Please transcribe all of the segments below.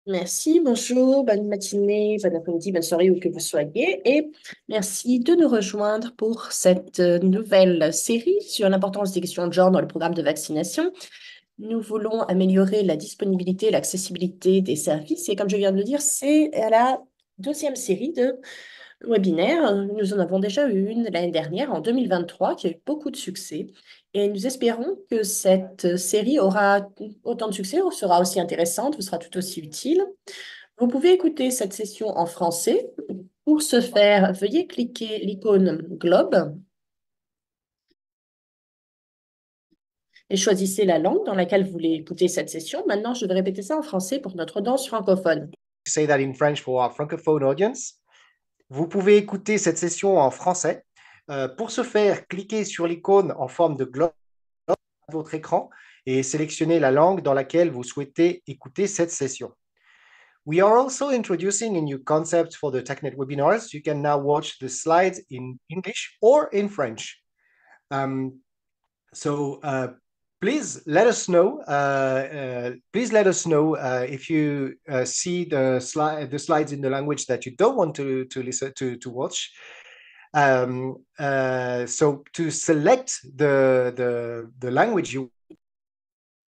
Merci, bonjour, bonne matinée, bon après-midi, bonne soirée où que vous soyez. Et merci de nous rejoindre pour cette nouvelle série sur l'importance des questions de genre dans le programme de vaccination. Nous voulons améliorer la disponibilité et l'accessibilité des services. Et comme je viens de le dire, c'est la deuxième série de webinaire. Nous en avons déjà eu une l'année dernière, en 2023, qui a eu beaucoup de succès. Et nous espérons que cette série aura autant de succès ou sera aussi intéressante, vous sera tout aussi utile. Vous pouvez écouter cette session en français. Pour ce faire, veuillez cliquer l'icône globe et choisissez la langue dans laquelle vous voulez écouter cette session. Maintenant, je vais répéter ça en français pour notre audience francophone. Say that in French for our francophone audience. Vous pouvez écouter cette session en français. Pour ce faire, cliquez sur l'icône en forme de globe à votre écran et sélectionnez la langue dans laquelle vous souhaitez écouter cette session. We are also introducing a new concept for the TechNet webinars. You can now watch the slides in English or in French. So please let us know. Please let us know if you see the slides in the language that you don't want to listen to watch. So to select the language you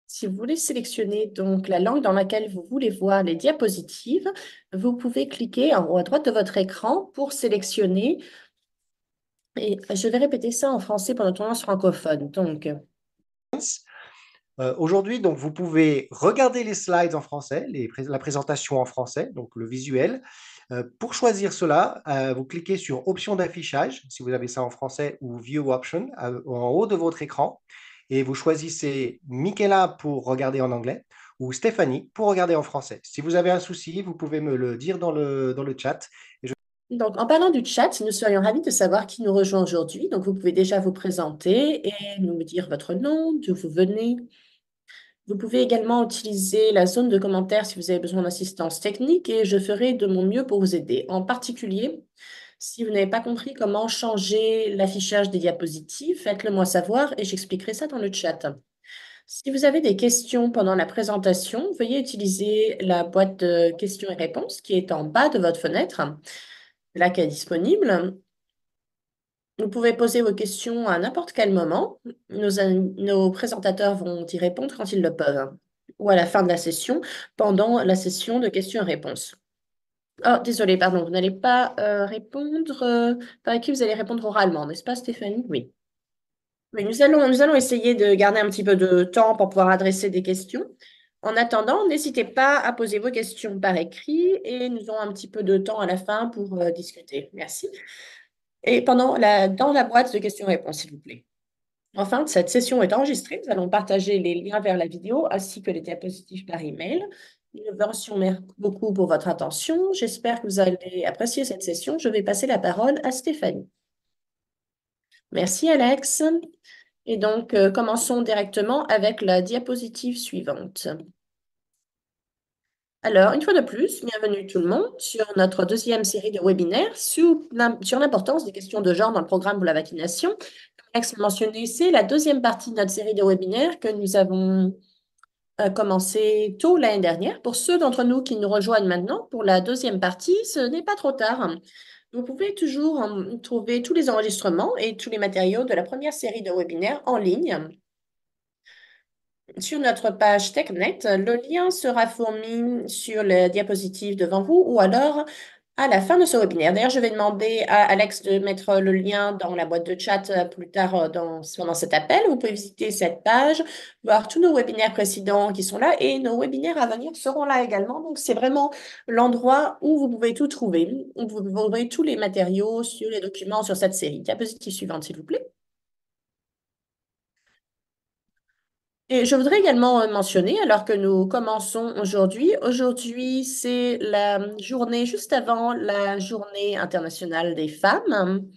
Si vous voulez sélectionner donc la langue dans laquelle vous voulez voir les diapositives, vous pouvez cliquer en haut à droite de votre écran pour sélectionner. Et je vais répéter ça en français pour notre audience francophone. Donc, aujourd'hui, donc vous pouvez regarder les slides en français, la présentation en français, donc le visuel. Pour choisir cela, vous cliquez sur Options d'affichage, si vous avez ça en français, ou View Option, en haut de votre écran, et vous choisissez Michaela pour regarder en anglais, ou Stéphanie pour regarder en français. Si vous avez un souci, vous pouvez me le dire dans le chat. donc, en parlant du chat, nous serions ravis de savoir qui nous rejoint aujourd'hui. Donc, vous pouvez déjà vous présenter et nous dire votre nom, d'où vous venez. Vous pouvez également utiliser la zone de commentaires si vous avez besoin d'assistance technique et je ferai de mon mieux pour vous aider. En particulier, si vous n'avez pas compris comment changer l'affichage des diapositives, faites-le moi savoir et j'expliquerai ça dans le chat. Si vous avez des questions pendant la présentation, veuillez utiliser la boîte de questions et réponses qui est en bas de votre fenêtre, là qui est disponible. Vous pouvez poser vos questions à n'importe quel moment. Nos présentateurs vont y répondre quand ils le peuvent, ou à la fin de la session, pendant la session de questions et réponses. Oh, désolé, pardon, vous n'allez pas répondre. Par qui vous allez répondre oralement, n'est-ce pas, Stéphanie? Oui. Oui, nous allons essayer de garder un petit peu de temps pour pouvoir adresser des questions. En attendant, n'hésitez pas à poser vos questions par écrit et nous aurons un petit peu de temps à la fin pour discuter. Merci. Et dans la boîte de questions-réponses, s'il vous plaît. Enfin, cette session est enregistrée. Nous allons partager les liens vers la vidéo ainsi que les diapositives par email. Nous vous remercions beaucoup pour votre attention. J'espère que vous allez apprécier cette session. Je vais passer la parole à Stéphanie. Merci, Alex. Et donc, commençons directement avec la diapositive suivante. Alors, une fois de plus, bienvenue tout le monde sur notre deuxième série de webinaires sur l'importance des questions de genre dans le programme pour la vaccination. Comme Alex l'a mentionné, c'est la deuxième partie de notre série de webinaires que nous avons commencé tôt l'année dernière. Pour ceux d'entre nous qui nous rejoignent maintenant, pour la deuxième partie, ce n'est pas trop tard. Vous pouvez toujours trouver tous les enregistrements et tous les matériaux de la première série de webinaires en ligne sur notre page TechNet. Le lien sera fourni sur la diapositive devant vous ou alors à la fin de ce webinaire. D'ailleurs, je vais demander à Alex de mettre le lien dans la boîte de chat plus tard pendant cet appel. Vous pouvez visiter cette page, voir tous nos webinaires précédents qui sont là et nos webinaires à venir seront là également. Donc, c'est vraiment l'endroit où vous pouvez tout trouver, où vous trouverez tous les matériaux sur les documents sur cette série. Diapositive suivante, s'il vous plaît. Et je voudrais également mentionner, alors que nous commençons aujourd'hui, c'est la journée juste avant la journée internationale des femmes.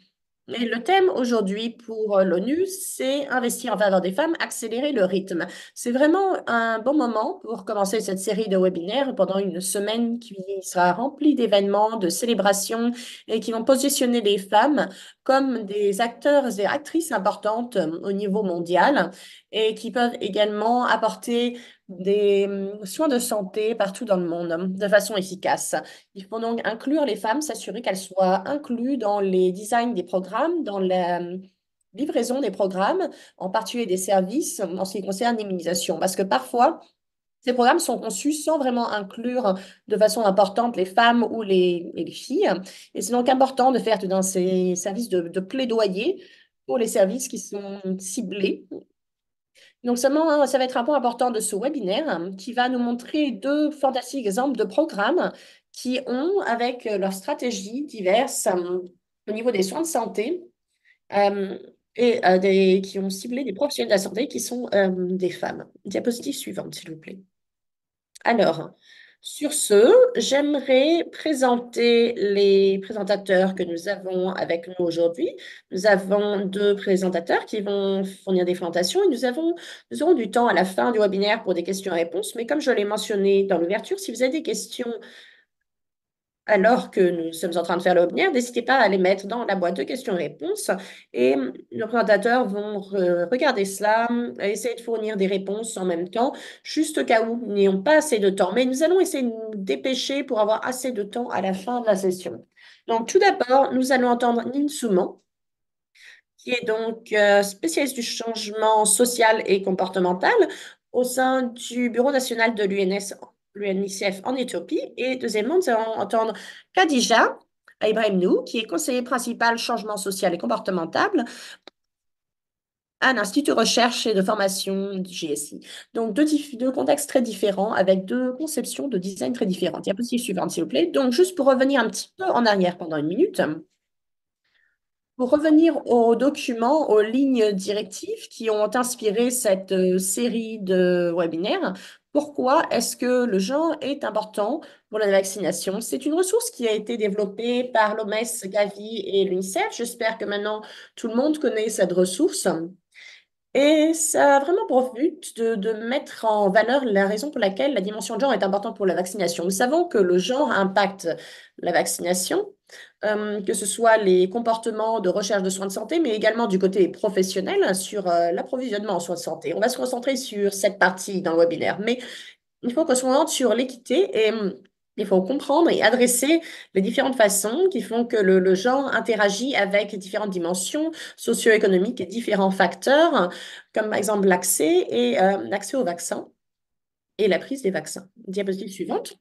Et le thème aujourd'hui pour l'ONU, c'est investir en faveur des femmes, accélérer le rythme. C'est vraiment un bon moment pour commencer cette série de webinaires pendant une semaine qui sera remplie d'événements, de célébrations et qui vont positionner les femmes comme des acteurs et actrices importantes au niveau mondial et qui peuvent également apporter des soins de santé partout dans le monde de façon efficace. Il faut donc inclure les femmes, s'assurer qu'elles soient incluses dans les designs des programmes, dans la livraison des programmes, en particulier des services en ce qui concerne l'immunisation. Parce que parfois, ces programmes sont conçus sans vraiment inclure de façon importante les femmes ou et les filles. Et c'est donc important de faire dans ces services de plaidoyer pour les services qui sont ciblés. Donc, seulement, hein, ça va être un point important de ce webinaire qui va nous montrer deux fantastiques exemples de programmes qui ont, avec leurs stratégies diverses au niveau des soins de santé, euh, qui ont ciblé des professionnels de la santé qui sont des femmes. Diapositive suivante, s'il vous plaît. Alors, sur ce, j'aimerais présenter les présentateurs que nous avons avec nous aujourd'hui. Nous avons deux présentateurs qui vont fournir des présentations et nous aurons du temps à la fin du webinaire pour des questions-réponses. Mais comme je l'ai mentionné dans l'ouverture, si vous avez des questions alors que nous sommes en train de faire le webinaire, n'hésitez pas à les mettre dans la boîte de questions-réponses et nos présentateurs vont regarder cela, essayer de fournir des réponses en même temps, juste au cas où nous n'ayons pas assez de temps. Mais nous allons essayer de nous dépêcher pour avoir assez de temps à la fin de la session. Donc, tout d'abord, nous allons entendre Nin Souman, qui est donc spécialiste du changement social et comportemental au sein du Bureau national de l'UNICEF en Éthiopie. Et deuxièmement, nous allons entendre Khadija Ibrahimnou, qui est conseiller principal changement social et comportemental à l'Institut de recherche et de formation du GSI. Donc, deux contextes très différents avec deux conceptions de design très différentes. Diapositive suivante, s'il vous plaît. Donc, juste pour revenir un petit peu en arrière pendant une minute. Pour revenir aux documents, aux lignes directives qui ont inspiré cette série de webinaires, pourquoi est-ce que le genre est important pour la vaccination? C'est une ressource qui a été développée par l'OMS, Gavi et l'UNICEF. J'espère que maintenant tout le monde connaît cette ressource. Et ça a vraiment pour but de mettre en valeur la raison pour laquelle la dimension de genre est importante pour la vaccination. Nous savons que le genre impacte la vaccination, que ce soit les comportements de recherche de soins de santé, mais également du côté professionnel sur l'approvisionnement en soins de santé. On va se concentrer sur cette partie dans le webinaire, mais il faut qu'on se concentre sur l'équité et il faut comprendre et adresser les différentes façons qui font que le genre interagit avec différentes dimensions socio-économiques et différents facteurs, comme par exemple l'accès aux vaccins et la prise des vaccins. Diapositive suivante.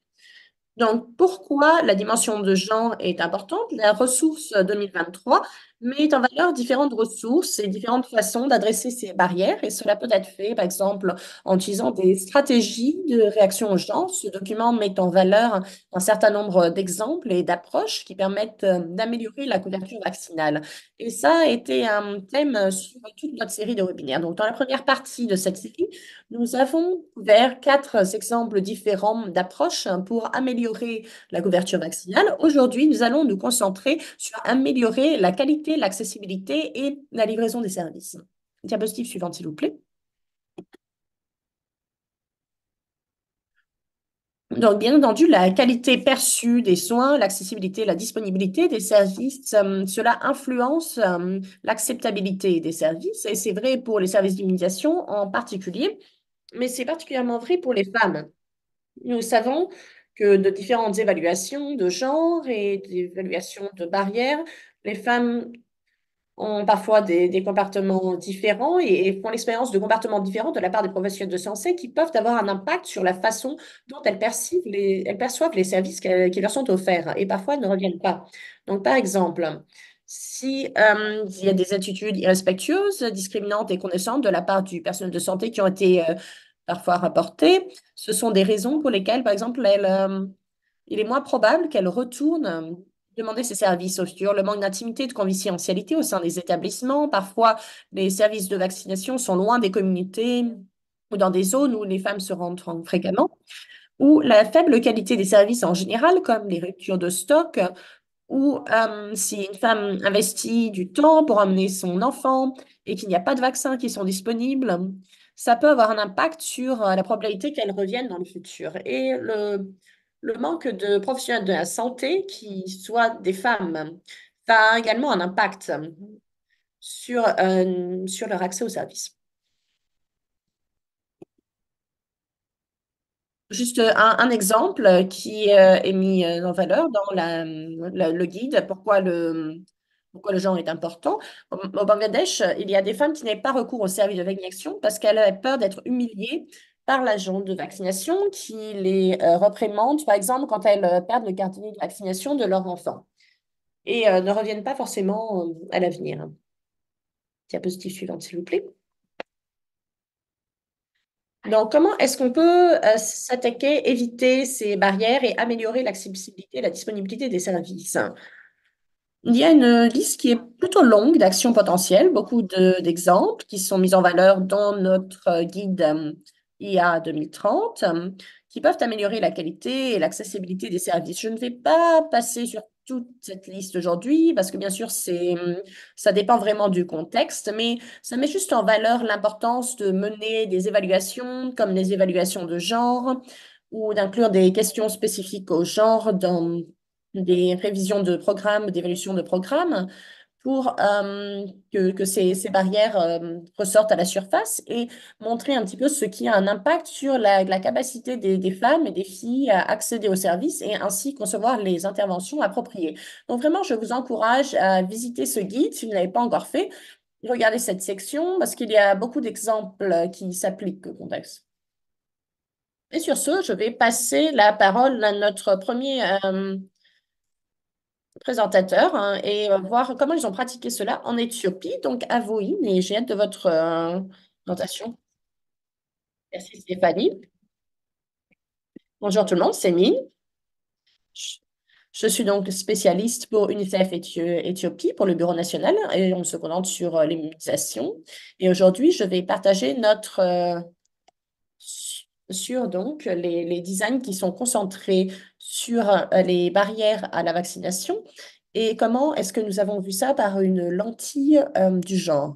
Donc, pourquoi la dimension de genre est importante? La ressource 2023 met en valeur différentes ressources et différentes façons d'adresser ces barrières. Et cela peut être fait, par exemple, en utilisant des stratégies de réaction au genre. Ce document met en valeur un certain nombre d'exemples et d'approches qui permettent d'améliorer la couverture vaccinale. Et ça a été un thème sur toute notre série de webinaires. Donc, dans la première partie de cette série, nous avons couvert quatre exemples différents d'approches pour améliorer la couverture vaccinale. Aujourd'hui, nous allons nous concentrer sur améliorer la qualité, l'accessibilité et la livraison des services. Diapositive suivante, s'il vous plaît. Donc, bien entendu, la qualité perçue des soins, l'accessibilité, la disponibilité des services, cela influence l'acceptabilité des services. Et c'est vrai pour les services d'immunisation en particulier, mais c'est particulièrement vrai pour les femmes. Nous savons que de différentes évaluations de genre et d'évaluations de barrières, les femmes ont parfois des comportements différents et font l'expérience de comportements différents de la part des professionnels de santé qui peuvent avoir un impact sur la façon dont elles perçoivent les services qui leur sont offerts et parfois elles ne reviennent pas. Donc, par exemple, si il y a des attitudes irrespectueuses, discriminantes et condescendantes de la part du personnel de santé qui ont été parfois rapportées, ce sont des raisons pour lesquelles, par exemple, il est moins probable qu'elle retourne demander ses services au futur. Le manque d'intimité et de confidentialité au sein des établissements. Parfois, les services de vaccination sont loin des communautés ou dans des zones où les femmes se rendent fréquemment. Ou la faible qualité des services en général, comme les ruptures de stock, ou si une femme investit du temps pour amener son enfant et qu'il n'y a pas de vaccins qui sont disponibles, ça peut avoir un impact sur la probabilité qu'elle revienne dans le futur. Et le manque de professionnels de la santé, qui soient des femmes, a également un impact sur leur accès aux services. Juste un exemple qui est mis en valeur dans le guide, pourquoi le genre est important. Au Bangladesh, il y a des femmes qui n'avaient pas recours au service de vaccination parce qu'elles avaient peur d'être humiliées par l'agent de vaccination qui les réprimande, par exemple, quand elles perdent le carnet de vaccination de leur enfant et ne reviennent pas forcément à l'avenir. Diapositive suivante, s'il vous plaît. Donc, comment est-ce qu'on peut s'attaquer, éviter ces barrières et améliorer l'accessibilité et la disponibilité des services? Il y a une liste qui est plutôt longue d'actions potentielles, beaucoup d'exemples qui sont mis en valeur dans notre guide IA 2030, qui peuvent améliorer la qualité et l'accessibilité des services. Je ne vais pas passer sur toute cette liste aujourd'hui parce que bien sûr, ça dépend vraiment du contexte, mais ça met juste en valeur l'importance de mener des évaluations comme les évaluations de genre ou d'inclure des questions spécifiques au genre dans des révisions de programmes, d'évolution de programmes, pour que ces barrières ressortent à la surface et montrer un petit peu ce qui a un impact sur la capacité des femmes et des filles à accéder aux services et ainsi concevoir les interventions appropriées. Donc vraiment, je vous encourage à visiter ce guide si vous ne l'avez pas encore fait. Regardez cette section parce qu'il y a beaucoup d'exemples qui s'appliquent au contexte. Et sur ce, je vais passer la parole à notre premier présentateur hein, et voir comment ils ont pratiqué cela en Éthiopie. Donc, à vous, In, et j'ai hâte de votre présentation. Merci Stéphanie. Bonjour tout le monde, c'est Mine. Je je suis donc spécialiste pour UNICEF Éthiopie, pour le Bureau national, et on se concentre sur l'immunisation. Et aujourd'hui, je vais partager sur donc les designs qui sont concentrés sur les barrières à la vaccination et comment est-ce que nous avons vu ça par une lentille du genre.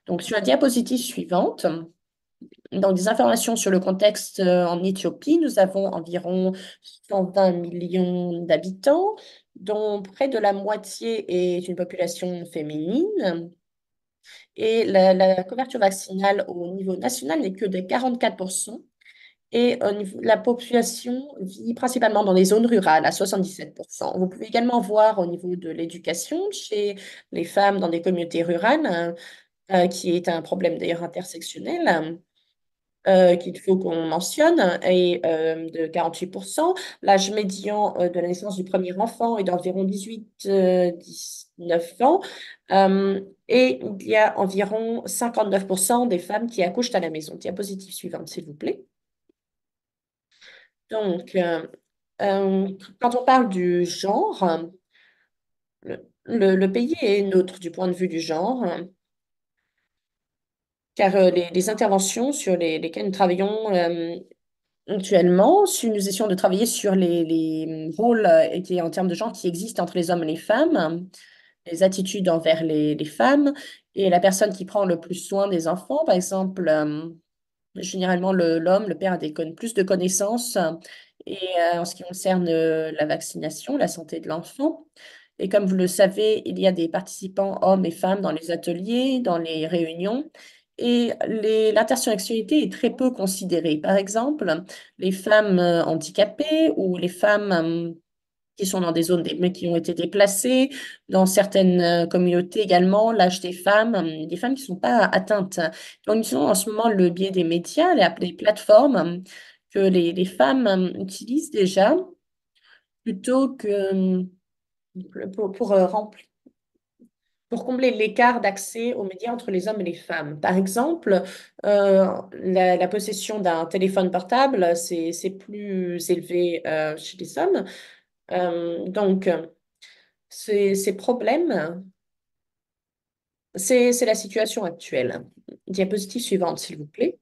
Donc, sur la diapositive suivante, donc des informations sur le contexte en Éthiopie, nous avons environ 120 millions d'habitants, dont près de la moitié est une population féminine. Et la couverture vaccinale au niveau national n'est que de 44%. Et au niveau, la population vit principalement dans les zones rurales, à 77%. Vous pouvez également voir au niveau de l'éducation chez les femmes dans des communautés rurales, qui est un problème d'ailleurs intersectionnel, qu'il faut qu'on mentionne, est de 48%. L'âge médian de la naissance du premier enfant est d'environ 18-19 ans. Et il y a environ 59% des femmes qui accouchent à la maison. Diapositive suivante, s'il vous plaît. Donc, euh, quand on parle du genre, le pays est neutre du point de vue du genre, car les interventions sur lesquelles nous travaillons actuellement, si nous essayons de travailler sur les rôles en termes de genre qui existent entre les hommes et les femmes, les attitudes envers les femmes et la personne qui prend le plus soin des enfants, par exemple. Généralement, l'homme, le père a plus de connaissances et, en ce qui concerne la vaccination, la santé de l'enfant. Et comme vous le savez, il y a des participants hommes et femmes dans les ateliers, dans les réunions. Et l'intersectionnalité est très peu considérée. Par exemple, les femmes handicapées ou les femmes qui sont dans des zones mais qui ont été déplacées, dans certaines communautés également, l'âge des femmes qui ne sont pas atteintes. Donc, ils ont en ce moment le biais des médias, les plateformes que les femmes utilisent déjà plutôt que pour pour combler l'écart d'accès aux médias entre les hommes et les femmes. Par exemple, la possession d'un téléphone portable, c'est plus élevé chez les hommes. Donc, ces problèmes, c'est la situation actuelle. Diapositive suivante, s'il vous plaît.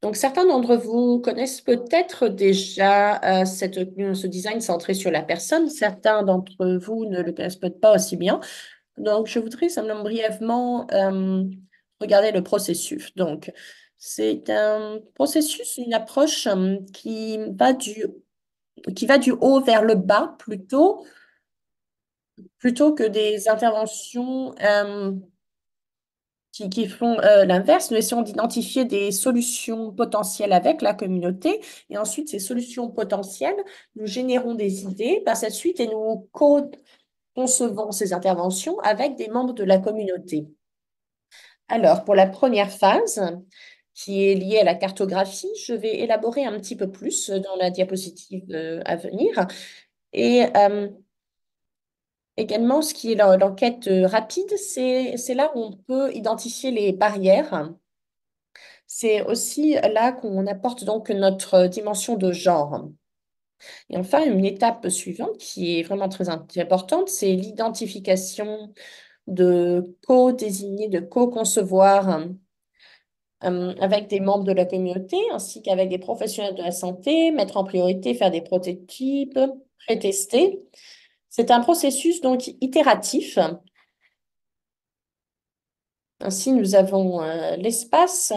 Donc, certains d'entre vous connaissent peut-être déjà ce design centré sur la personne. Certains d'entre vous ne le connaissent peut-être pas aussi bien. Donc, je voudrais simplement brièvement regarder le processus. Donc, c'est un processus, une approche qui va du haut vers le bas plutôt que des interventions qui font l'inverse. Nous essayons d'identifier des solutions potentielles avec la communauté et ensuite ces solutions potentielles, nous générons des idées par cette suite et nous co-concevons ces interventions avec des membres de la communauté. Alors, pour la première phase, qui est liée à la cartographie, je vais élaborer un petit peu plus dans la diapositive à venir. Et également, ce qui est l'enquête rapide, c'est là où on peut identifier les barrières. C'est aussi là qu'on apporte donc notre dimension de genre. Et enfin, une étape suivante qui est vraiment très importante, c'est l'identification de co-désigner, de co-concevoir avec des membres de la communauté ainsi qu'avec des professionnels de la santé, mettre en priorité, faire des prototypes, pré-tester. C'est un processus donc itératif. Ainsi, nous avons l'espace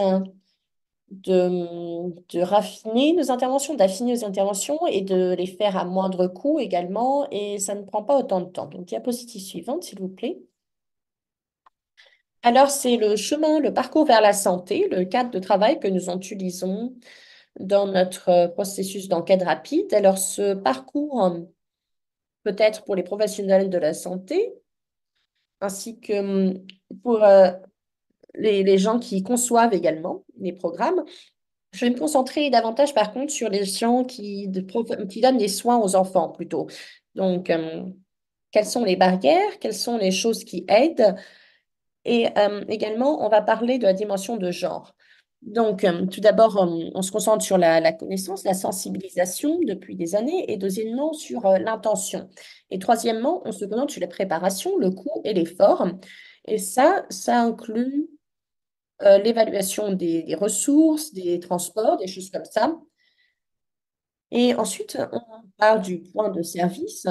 de raffiner nos interventions, d'affiner nos interventions et de les faire à moindre coût également. Et ça ne prend pas autant de temps. Donc, diapositive suivante, s'il vous plaît. Alors, c'est le chemin, le parcours vers la santé, le cadre de travail que nous utilisons dans notre processus d'enquête rapide. Alors, ce parcours peut être pour les professionnels de la santé, ainsi que pour les gens qui conçoivent également les programmes. Je vais me concentrer davantage, par contre, sur les gens qui donnent des soins aux enfants, plutôt. Donc, quelles sont les barrières? Quelles sont les choses qui aident? Et également, on va parler de la dimension de genre. Donc, tout d'abord, on se concentre sur la connaissance, la sensibilisation depuis des années, et deuxièmement, sur l'intention. Et troisièmement, on se concentre sur la préparation, le coût et l'effort. Et ça inclut l'évaluation des ressources, des transports, des choses comme ça. Et ensuite, on parle du point de service,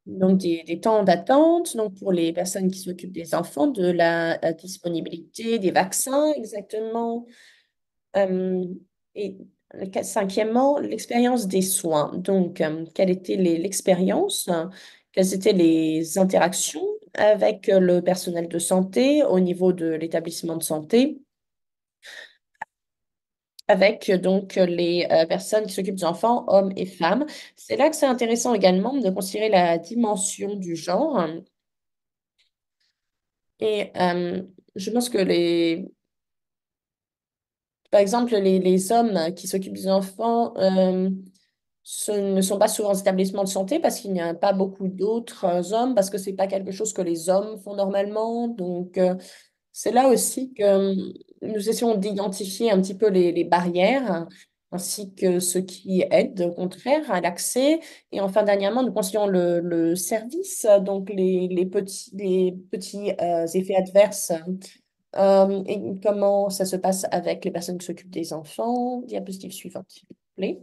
donc des temps d'attente, donc pour les personnes qui s'occupent des enfants, de la disponibilité des vaccins exactement. Euh, et cinquièmement, l'expérience des soins. Donc, quelle était l'expérience, quelles étaient les interactions avec le personnel de santé au niveau de l'établissement de santé, avec donc les personnes qui s'occupent des enfants, hommes et femmes. C'est là que c'est intéressant également de considérer la dimension du genre. Et je pense que par exemple, les hommes qui s'occupent des enfants ne sont pas souvent en établissement de santé parce qu'il n'y a pas beaucoup d'autres hommes, parce que c'est pas quelque chose que les hommes font normalement. Donc, c'est là aussi que nous essayons d'identifier un petit peu les barrières, ainsi que ce qui aide au contraire à l'accès. Et enfin, dernièrement, nous considérons le service, donc les petits effets adverses et comment ça se passe avec les personnes qui s'occupent des enfants. Diapositive suivante, s'il vous plaît.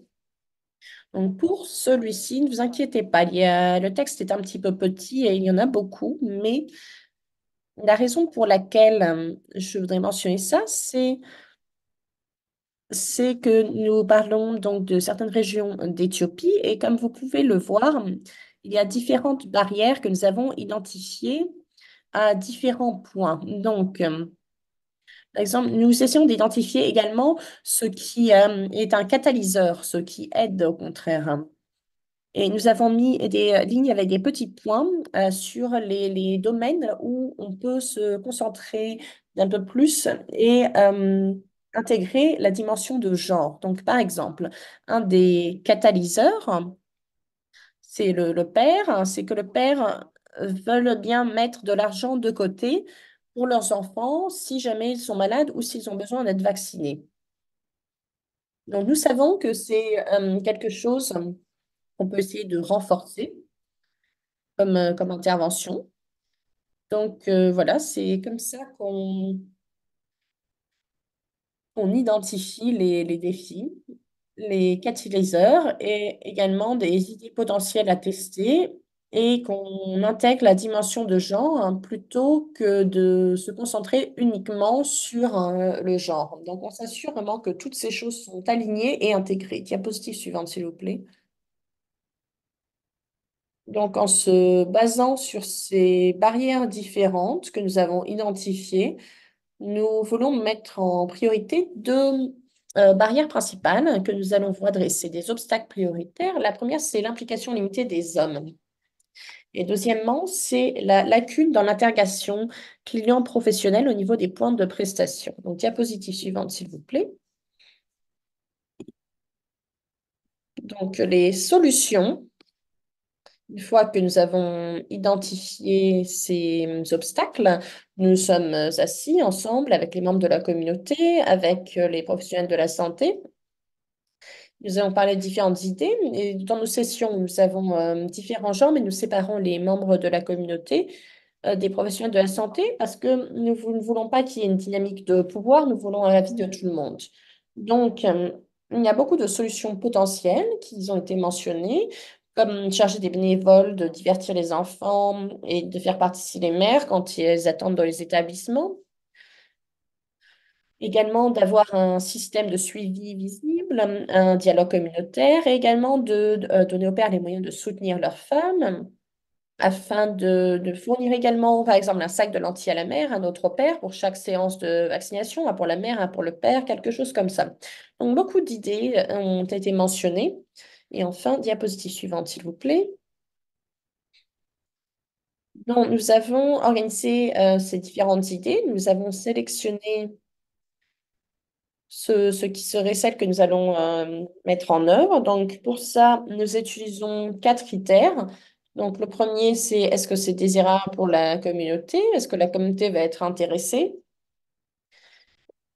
Donc, pour celui-ci, ne vous inquiétez pas, le texte est un petit peu petit et il y en a beaucoup, mais la raison pour laquelle je voudrais mentionner ça, c'est que nous parlons donc de certaines régions d'Éthiopie et comme vous pouvez le voir, il y a différentes barrières que nous avons identifiées à différents points. Donc, par exemple, nous essayons d'identifier également ce qui est un catalyseur, ce qui aide au contraire. Et nous avons mis des lignes avec des petits points sur les domaines où on peut se concentrer un peu plus et intégrer la dimension de genre. Donc, par exemple, un des catalyseurs, c'est le père, c'est que le père veut bien mettre de l'argent de côté pour leurs enfants si jamais ils sont malades ou s'ils ont besoin d'être vaccinés. Donc, nous savons que c'est quelque chose qu'on peut essayer de renforcer comme intervention. Donc, voilà, c'est comme ça qu'on identifie les défis, les catalyseurs et également des idées potentielles à tester et qu'on intègre la dimension de genre plutôt que de se concentrer uniquement sur le genre. Donc, on s'assure vraiment que toutes ces choses sont alignées et intégrées. Diapositive suivante, s'il vous plaît. Donc, en se basant sur ces barrières différentes que nous avons identifiées, nous voulons mettre en priorité deux barrières principales que nous allons vous adresser, des obstacles prioritaires. La première, c'est l'implication limitée des hommes. Et deuxièmement, c'est la lacune dans l'intégration client-professionnel au niveau des points de prestation. Donc, diapositive suivante, s'il vous plaît. Donc, les solutions, une fois que nous avons identifié ces obstacles, nous sommes assis ensemble avec les membres de la communauté, avec les professionnels de la santé. Nous allons parler de différentes idées et dans nos sessions, nous avons différents genres, mais nous séparons les membres de la communauté des professionnels de la santé parce que ne voulons pas qu'il y ait une dynamique de pouvoir, nous voulons l'avis de tout le monde. Donc, il y a beaucoup de solutions potentielles qui ont été mentionnées, comme charger des bénévoles de divertir les enfants et de faire participer les mères quand ils attendent dans les établissements. Également d'avoir un système de suivi visible, un dialogue communautaire et également de donner aux pères les moyens de soutenir leurs femmes afin de fournir également, par exemple, un sac de lentilles à la mère, un autre au père pour chaque séance de vaccination, un pour la mère, un pour le père, quelque chose comme ça. Donc, beaucoup d'idées ont été mentionnées. Et enfin, diapositive suivante, s'il vous plaît. Donc, nous avons organisé ces différentes idées. Nous avons sélectionné ce qui serait celle que nous allons mettre en œuvre. Donc, pour ça, nous utilisons quatre critères. Donc, le premier, c'est est-ce que c'est désirable pour la communauté? Est-ce que la communauté va être intéressée?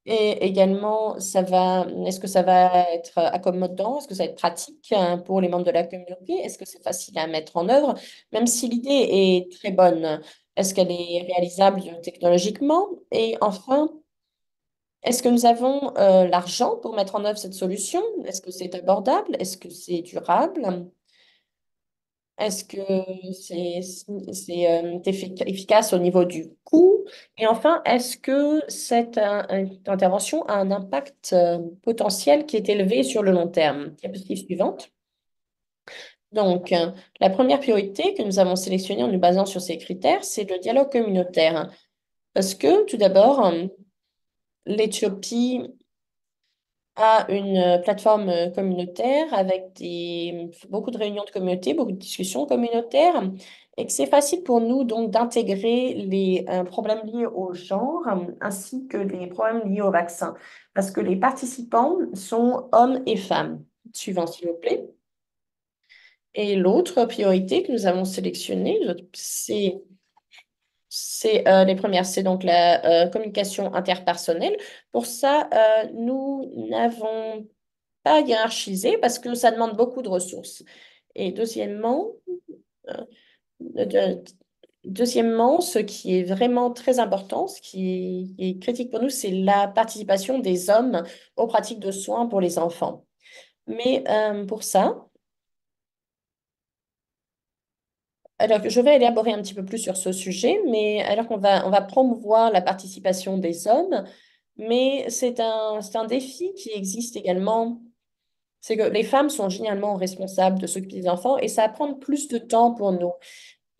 Et également, est-ce que ça va être accommodant? Est-ce que ça va être pratique pour les membres de la communauté? Est-ce que c'est facile à mettre en œuvre? Même si l'idée est très bonne, est-ce qu'elle est réalisable technologiquement? Et enfin, est-ce que nous avons l'argent pour mettre en œuvre cette solution? Est-ce que c'est abordable? Est-ce que c'est durable? Est-ce que c'est efficace au niveau du coût? Et enfin, est-ce que cette intervention a un impact potentiel qui est élevé sur le long terme? Diapositive suivante. Donc, la première priorité que nous avons sélectionnée en nous basant sur ces critères, c'est le dialogue communautaire. Parce que, tout d'abord, l'Éthiopie à une plateforme communautaire avec beaucoup de réunions de communauté, beaucoup de discussions communautaires, et que c'est facile pour nous donc d'intégrer les problèmes liés au genre ainsi que les problèmes liés au vaccin, parce que les participants sont hommes et femmes. Suivant, s'il vous plaît. Et l'autre priorité que nous avons sélectionnée, c'est les premières, c'est donc la communication interpersonnelle. Pour ça, nous n'avons pas hiérarchisé parce que ça demande beaucoup de ressources. Et euh, de- deuxièmement, ce qui est vraiment très important, ce qui est critique pour nous, c'est la participation des hommes aux pratiques de soins pour les enfants. Mais pour ça, alors je vais élaborer un petit peu plus sur ce sujet, mais alors on va promouvoir la participation des hommes, mais c'est un défi qui existe également. C'est que les femmes sont généralement responsables de s'occuper des enfants et ça va prendre plus de temps pour nous.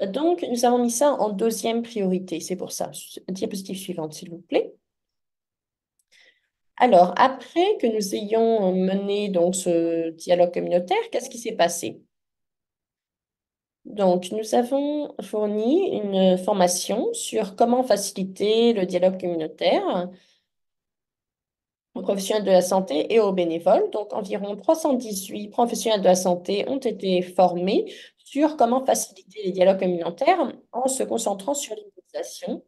Donc, nous avons mis ça en deuxième priorité. C'est pour ça. Diapositive suivante, s'il vous plaît. Alors, après que nous ayons mené donc ce dialogue communautaire, qu'est-ce qui s'est passé? Donc, nous avons fourni une formation sur comment faciliter le dialogue communautaire aux professionnels de la santé et aux bénévoles. Donc, environ 318 professionnels de la santé ont été formés sur comment faciliter les dialogues communautaires en se concentrant sur l'immunisation.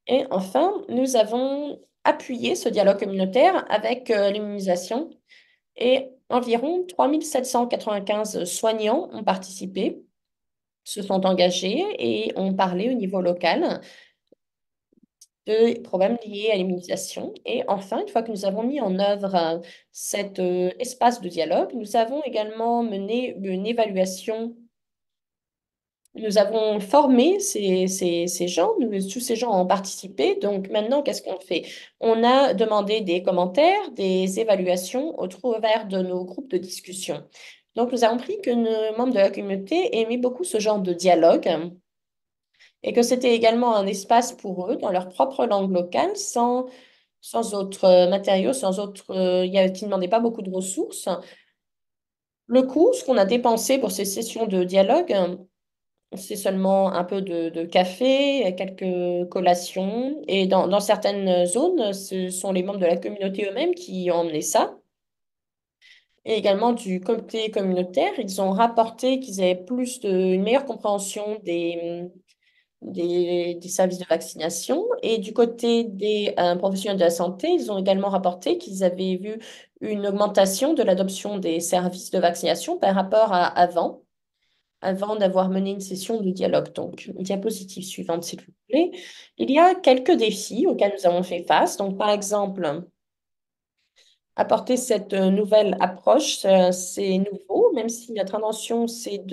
Et enfin, nous avons appuyé ce dialogue communautaire avec l'immunisation et environ 3795 soignants ont participé, se sont engagés et ont parlé au niveau local de problèmes liés à l'immunisation. Et enfin, une fois que nous avons mis en œuvre cet espace de dialogue, nous avons également mené une évaluation. Nous avons formé ces gens, tous ces gens ont participé. Donc maintenant, qu'est-ce qu'on fait? On a demandé des commentaires, des évaluations au travers de nos groupes de discussion. Donc nous avons pris que nos membres de la communauté aimaient beaucoup ce genre de dialogue et que c'était également un espace pour eux dans leur propre langue locale, sans autres matériaux, qui ne demandaient pas beaucoup de ressources. Le coût, ce qu'on a dépensé pour ces sessions de dialogue, c'est seulement un peu de café, quelques collations. Et dans certaines zones, ce sont les membres de la communauté eux-mêmes qui ont emmené ça. Et également du comité communautaire, ils ont rapporté qu'ils avaient une meilleure compréhension des services de vaccination. Et du côté des professionnels de la santé, ils ont également rapporté qu'ils avaient vu une augmentation de l'adoption des services de vaccination par rapport à avant d'avoir mené une session de dialogue. Donc, diapositive suivante, s'il vous plaît. Il y a quelques défis auxquels nous avons fait face. Donc, par exemple, apporter cette nouvelle approche, c'est nouveau, même si notre intention, c'est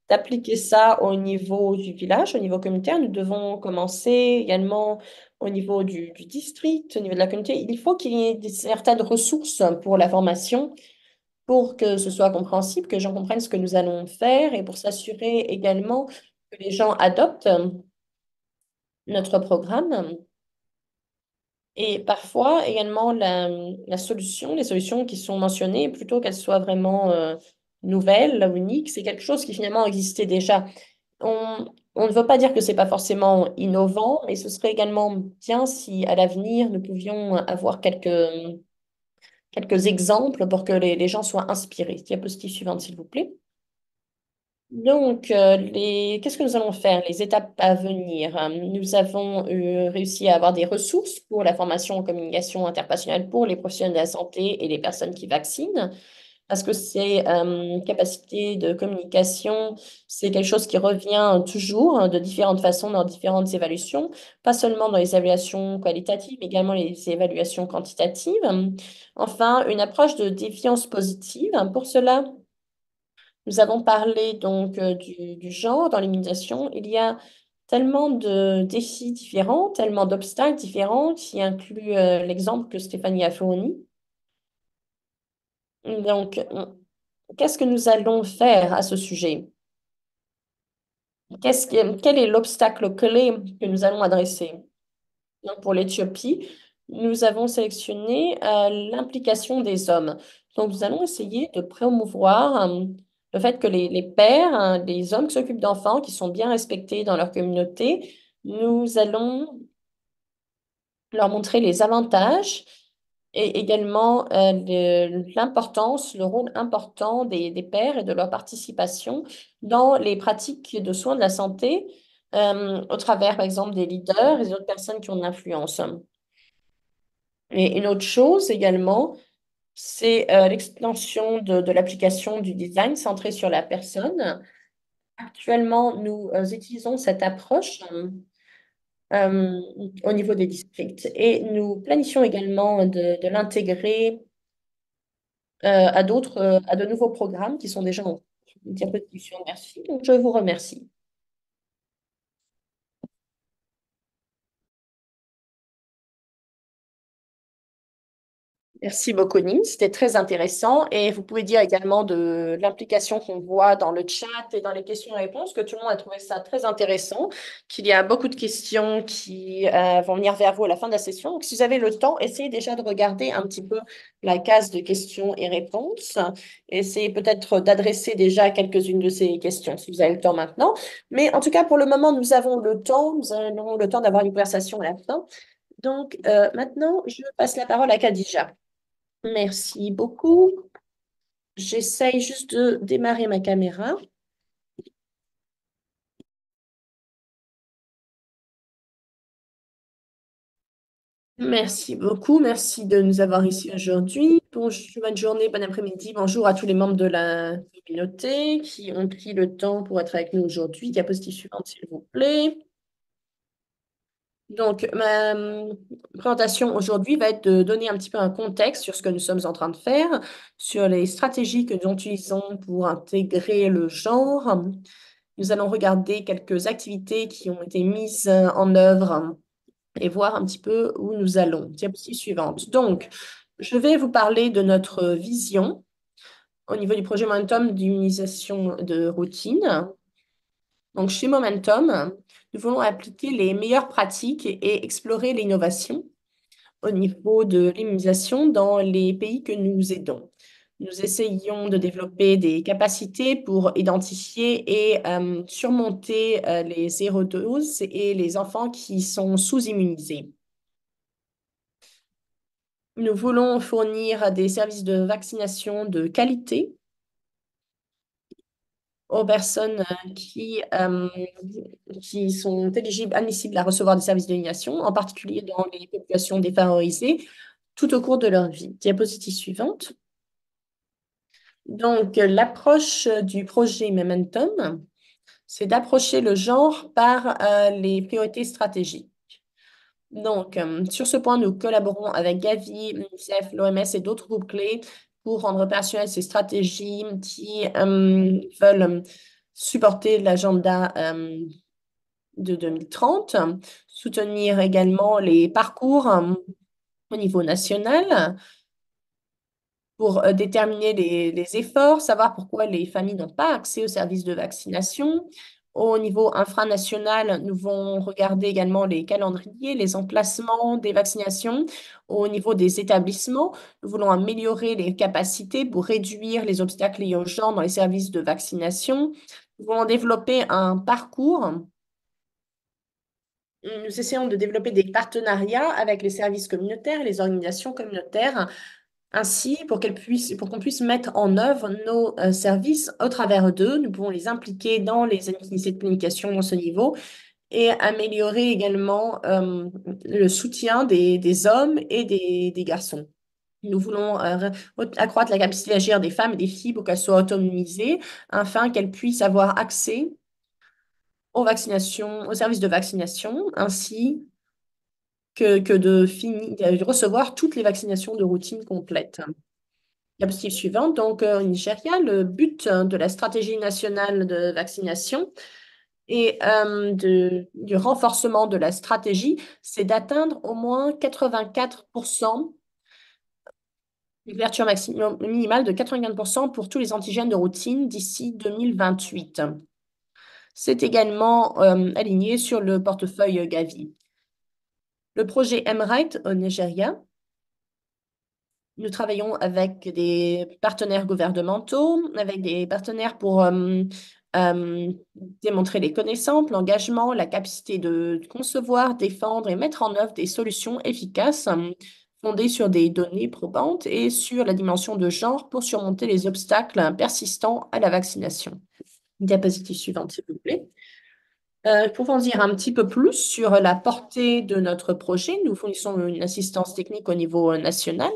d'appliquer ça au niveau du village, au niveau communautaire. Nous devons commencer également au niveau du district, au niveau de la communauté. Il faut qu'il y ait certaines ressources pour la formation, pour que ce soit compréhensible, que les gens comprennent ce que nous allons faire et pour s'assurer également que les gens adoptent notre programme. Et parfois, également, les solutions qui sont mentionnées, plutôt qu'elles soient vraiment nouvelles, uniques, c'est quelque chose qui finalement existait déjà. On ne veut pas dire que c'est pas forcément innovant, mais ce serait également bien si à l'avenir, nous pouvions avoir quelques exemples pour que les gens soient inspirés. Diapositive suivante, s'il vous plaît. Donc, qu'est-ce que nous allons faire? Les étapes à venir. Nous avons réussi à avoir des ressources pour la formation en communication interpersonnelle pour les professionnels de la santé et les personnes qui vaccinent, parce que ces capacités de communication, c'est quelque chose qui revient toujours de différentes façons dans différentes évaluations, pas seulement dans les évaluations qualitatives, mais également les évaluations quantitatives. Enfin, une approche de défiance positive. Pour cela, nous avons parlé donc du genre dans l'immunisation. Il y a tellement de défis différents, tellement d'obstacles différents qui incluent l'exemple que Stéphanie a fourni. Donc, qu'est-ce que nous allons faire à ce sujet? Quel est l'obstacle clé que nous allons adresser? Donc, pour l'Éthiopie, nous avons sélectionné l'implication des hommes. Donc, nous allons essayer de promouvoir le fait que les pères, les hommes qui s'occupent d'enfants, qui sont bien respectés dans leur communauté, nous allons leur montrer les avantages et également l'importance, le rôle important des pères et de leur participation dans les pratiques de soins de la santé au travers, par exemple, des leaders et des autres personnes qui ont de l'influence. Et une autre chose également, c'est l'extension de l'application du design centré sur la personne. Actuellement, nous utilisons cette approche euh, au niveau des districts et nous planifions également de l'intégrer à de nouveaux programmes qui sont déjà en diapositive. Merci. Donc, je vous remercie. Merci beaucoup, Nîmes. C'était très intéressant. Et vous pouvez dire également de l'implication qu'on voit dans le chat et dans les questions et réponses, que tout le monde a trouvé ça très intéressant, qu'il y a beaucoup de questions qui vont venir vers vous à la fin de la session. Donc, si vous avez le temps, essayez déjà de regarder un petit peu la case de questions et réponses. Essayez peut-être d'adresser déjà quelques-unes de ces questions, si vous avez le temps maintenant. Mais en tout cas, pour le moment, nous avons le temps. Nous avons le temps d'avoir une conversation à la fin. Donc, maintenant, je passe la parole à Khadija. Merci beaucoup. J'essaye juste de démarrer ma caméra. Merci beaucoup. Merci de nous avoir ici aujourd'hui. Bonjour, bonne journée, bon après-midi. Bonjour à tous les membres de la communauté qui ont pris le temps pour être avec nous aujourd'hui. Diapositive suivante, s'il vous plaît. Donc, ma présentation aujourd'hui va être de donner un petit peu un contexte sur ce que nous sommes en train de faire, sur les stratégies que nous utilisons pour intégrer le genre. Nous allons regarder quelques activités qui ont été mises en œuvre et voir un petit peu où nous allons. Diapositive suivante. Donc, je vais vous parler de notre vision au niveau du projet Momentum d'immunisation de routine. Donc, chez Momentum, nous voulons appliquer les meilleures pratiques et explorer l'innovation au niveau de l'immunisation dans les pays que nous aidons. Nous essayons de développer des capacités pour identifier et surmonter les sérodoses et les enfants qui sont sous-immunisés. Nous voulons fournir des services de vaccination de qualité aux personnes qui sont éligibles, admissibles à recevoir des services de vaccination, en particulier dans les populations défavorisées, tout au cours de leur vie. Diapositive suivante. Donc, l'approche du projet Momentum, c'est d'approcher le genre par les priorités stratégiques. Donc, sur ce point, nous collaborons avec Gavi, l'UNICEF, l'OMS et d'autres groupes clés pour rendre opérationnelles ces stratégies qui veulent supporter l'agenda de 2030, soutenir également les parcours au niveau national pour déterminer les efforts, savoir pourquoi les familles n'ont pas accès aux services de vaccination. Au niveau infranational, nous allons regarder également les calendriers, les emplacements des vaccinations. Au niveau des établissements, nous voulons améliorer les capacités pour réduire les obstacles liés aux gens dans les services de vaccination. Nous voulons développer un parcours. Nous essayons de développer des partenariats avec les services communautaires, les organisations communautaires, ainsi pour qu'on puisse mettre en œuvre nos services au travers d'eux. Nous pouvons les impliquer dans les activités de communication dans ce niveau et améliorer également le soutien des hommes et des garçons. Nous voulons accroître la capacité d'agir des femmes et des filles pour qu'elles soient autonomisées, afin qu'elles puissent avoir accès aux vaccinations, aux services de vaccination, ainsi que de recevoir toutes les vaccinations de routine complètes. Diapositive suivante. Donc, au Nigeria, le but de la stratégie nationale de vaccination et du renforcement de la stratégie, c'est d'atteindre au moins 84%, une couverture minimale de 84% pour tous les antigènes de routine d'ici 2028. C'est également aligné sur le portefeuille Gavi. Le projet MRIGHT au Nigeria. Nous travaillons avec des partenaires gouvernementaux, avec des partenaires pour démontrer les connaissances, l'engagement, la capacité de concevoir, défendre et mettre en œuvre des solutions efficaces fondées sur des données probantes et sur la dimension de genre pour surmonter les obstacles persistants à la vaccination. Diapositive suivante, s'il vous plaît. Pour en dire un petit peu plus sur la portée de notre projet, nous fournissons une assistance technique au niveau national.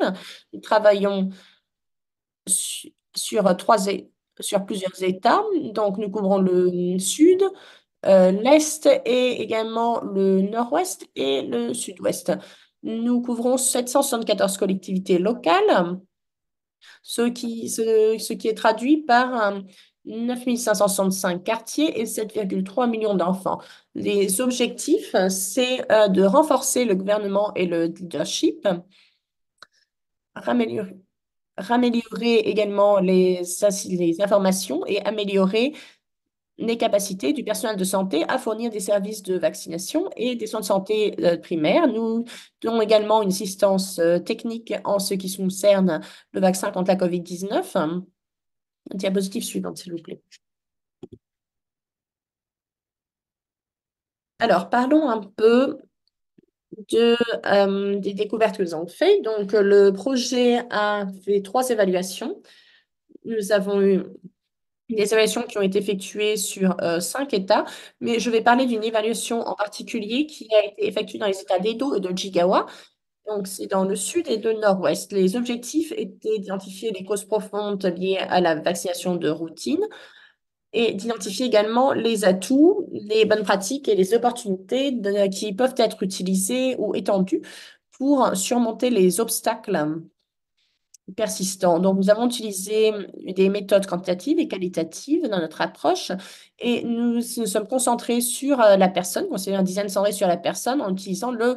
Nous travaillons sur sur plusieurs États. Donc, nous couvrons le sud, l'est et également le nord-ouest et le sud-ouest. Nous couvrons 774 collectivités locales, ce qui est traduit par 9 565 quartiers et 7,3 millions d'enfants. Les objectifs, c'est de renforcer le gouvernement et le leadership, raméliorer également les informations et améliorer les capacités du personnel de santé à fournir des services de vaccination et des soins de santé primaires. Nous donnons également une assistance technique en ce qui concerne le vaccin contre la COVID-19. Diapositive suivante, s'il vous plaît. Alors, parlons un peu des découvertes que nous avons faites. Donc, le projet a fait 3 évaluations. Nous avons eu des évaluations qui ont été effectuées sur 5 États, mais je vais parler d'une évaluation en particulier qui a été effectuée dans les États d'Edo et de Jigawa. Donc, c'est dans le sud et le nord-ouest. Les objectifs étaient d'identifier les causes profondes liées à la vaccination de routine et d'identifier également les atouts, les bonnes pratiques et les opportunités qui peuvent être utilisées ou étendues pour surmonter les obstacles persistants. Donc, nous avons utilisé des méthodes quantitatives et qualitatives dans notre approche et nous nous sommes concentrés sur la personne, considéré un design centré sur la personne en utilisant le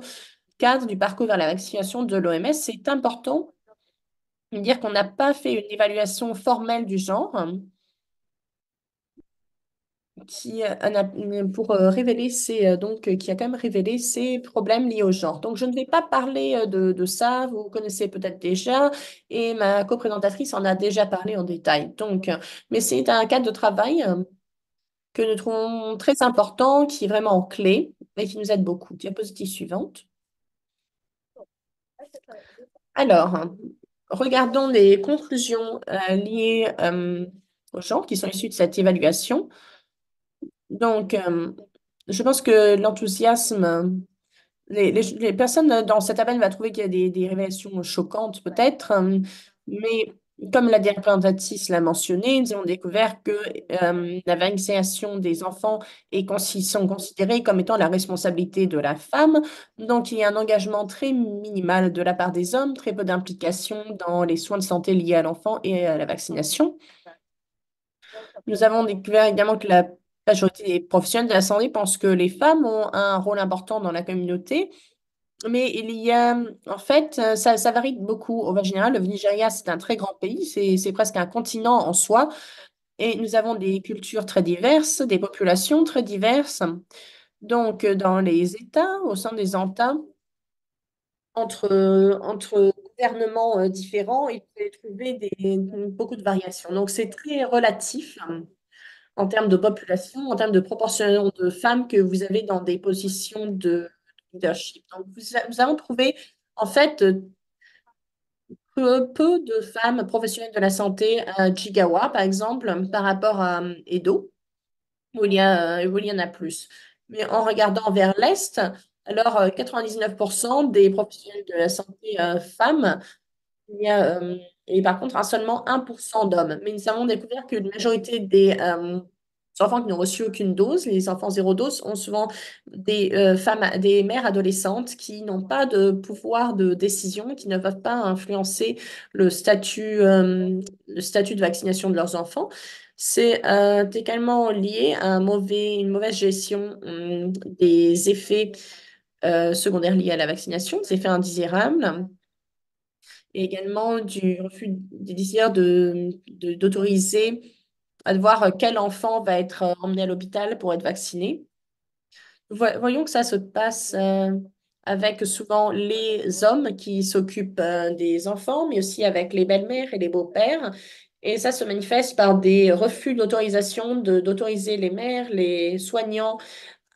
cadre du parcours vers la vaccination de l'OMS. C'est important de dire qu'on n'a pas fait une évaluation formelle du genre. pour révéler qui a quand même révélé ces problèmes liés au genre. Donc, je ne vais pas parler de ça, vous connaissez peut-être déjà, et ma coprésentatrice en a déjà parlé en détail. Donc, mais c'est un cadre de travail que nous trouvons très important, qui est vraiment clé et qui nous aide beaucoup. Diapositive suivante. Alors, regardons les conclusions liées au genre qui sont issues de cette évaluation. Donc, je pense que l'enthousiasme, les personnes dans cette appel vont trouver qu'il y a des révélations choquantes peut-être, mais comme la représentatrice l'a mentionné, nous avons découvert que la vaccination des enfants sont considérés comme étant la responsabilité de la femme. Donc, il y a un engagement très minimal de la part des hommes, très peu d'implication dans les soins de santé liés à l'enfant et à la vaccination. Nous avons découvert également que la majorité des professionnels de la santé pensent que les femmes ont un rôle important dans la communauté, mais il y a, en fait, ça varie beaucoup. Au général, le Nigeria, c'est un très grand pays, c'est presque un continent en soi, et nous avons des cultures très diverses, des populations très diverses. Donc, dans les États, au sein des États, entre gouvernements différents, il peut y trouver beaucoup de variations. Donc, c'est très relatif en termes de population, en termes de proportion de femmes que vous avez dans des positions de leadership. Donc, nous avons trouvé, en fait, peu de femmes professionnelles de la santé à Jigawa, par exemple, par rapport à Edo, où il y en a plus. Mais en regardant vers l'Est, alors 99% des professionnels de la santé femmes il y a, et par contre, seulement 1% d'hommes. Mais nous avons découvert que la majorité des enfants qui n'ont reçu aucune dose, les enfants zéro dose, ont souvent des des mères adolescentes qui n'ont pas de pouvoir de décision, qui ne peuvent pas influencer le statut de vaccination de leurs enfants. C'est également lié à une mauvaise gestion des effets secondaires liés à la vaccination, des effets indésirables et également du refus des décideurs d'autoriser à voir quel enfant va être emmené à l'hôpital pour être vacciné. Voyons que ça se passe avec souvent les hommes qui s'occupent des enfants, mais aussi avec les belles-mères et les beaux-pères. Et ça se manifeste par des refus d'autorisation d'autoriser les mères, les soignants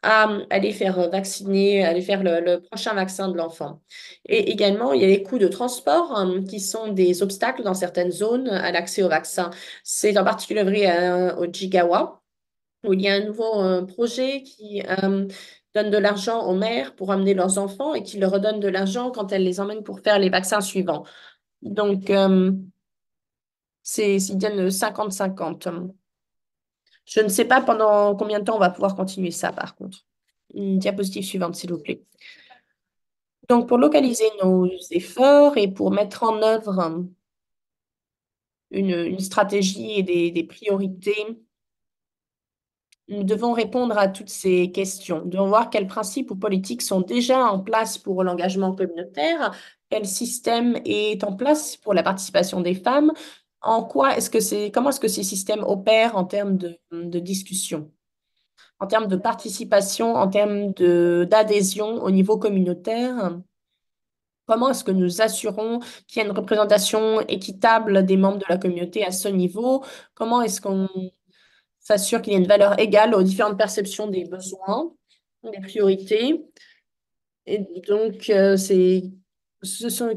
à aller faire vacciner, aller faire le prochain vaccin de l'enfant. Et également, il y a les coûts de transport qui sont des obstacles dans certaines zones à l'accès au vaccin. C'est en particulier vrai au Jigawa, où il y a un nouveau projet qui donne de l'argent aux mères pour amener leurs enfants et qui leur redonne de l'argent quand elles les emmènent pour faire les vaccins suivants. Donc, ils donnent 50-50. Je ne sais pas pendant combien de temps on va pouvoir continuer ça, par contre. Une diapositive suivante, s'il vous plaît. Donc, pour localiser nos efforts et pour mettre en œuvre une stratégie et des priorités, nous devons répondre à toutes ces questions. Nous devons voir quels principes ou politiques sont déjà en place pour l'engagement communautaire, quel système est en place pour la participation des femmes, comment est-ce que ces systèmes opèrent en termes de discussion, en termes de participation, en termes d'adhésion au niveau communautaire. Comment est-ce que nous assurons qu'il y a une représentation équitable des membres de la communauté à ce niveau? Comment est-ce qu'on s'assure qu'il y a une valeur égale aux différentes perceptions des besoins, des priorités? Et donc,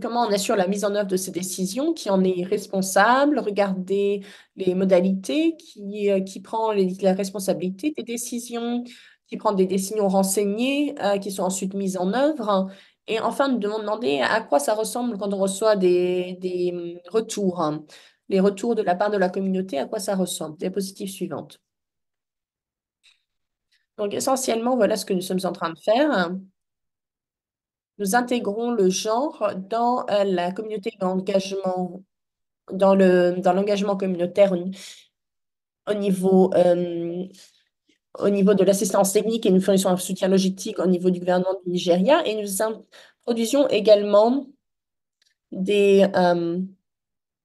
comment on assure la mise en œuvre de ces décisions, qui en est responsable, regarder les modalités, qui prend la responsabilité des décisions, qui prend des décisions renseignées, qui sont ensuite mises en œuvre. Et enfin, nous devons demander à quoi ça ressemble quand on reçoit des retours, hein. Les retours de la part de la communauté, à quoi ça ressemble. Diapositive suivante. Donc, essentiellement, voilà ce que nous sommes en train de faire. Nous intégrons le genre dans la communauté d'engagement, dans l'engagement communautaire au niveau, euh, au niveau de l'assistance technique et nous fournissons un soutien logistique au niveau du gouvernement du Nigeria et nous introduisons également des, euh,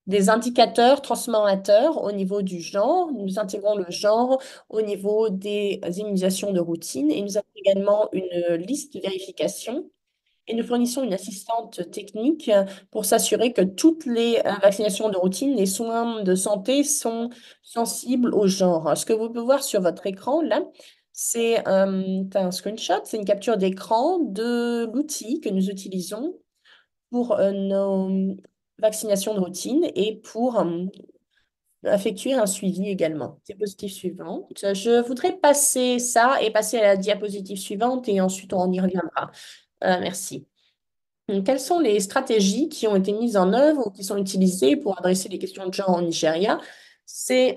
des indicateurs transformateurs au niveau du genre. Nous intégrons le genre au niveau des immunisations de routine et nous avons également une liste de vérification. Et nous fournissons une assistante technique pour s'assurer que toutes les vaccinations de routine, les soins de santé sont sensibles au genre. Ce que vous pouvez voir sur votre écran, là, c'est un screenshot, c'est une capture d'écran de l'outil que nous utilisons pour nos vaccinations de routine et pour effectuer un suivi également. Diapositive suivante. Je voudrais passer ça et passer à la diapositive suivante et ensuite on y reviendra. Merci. Donc, quelles sont les stratégies qui ont été mises en œuvre ou qui sont utilisées pour adresser les questions de genre au Nigeria? C'est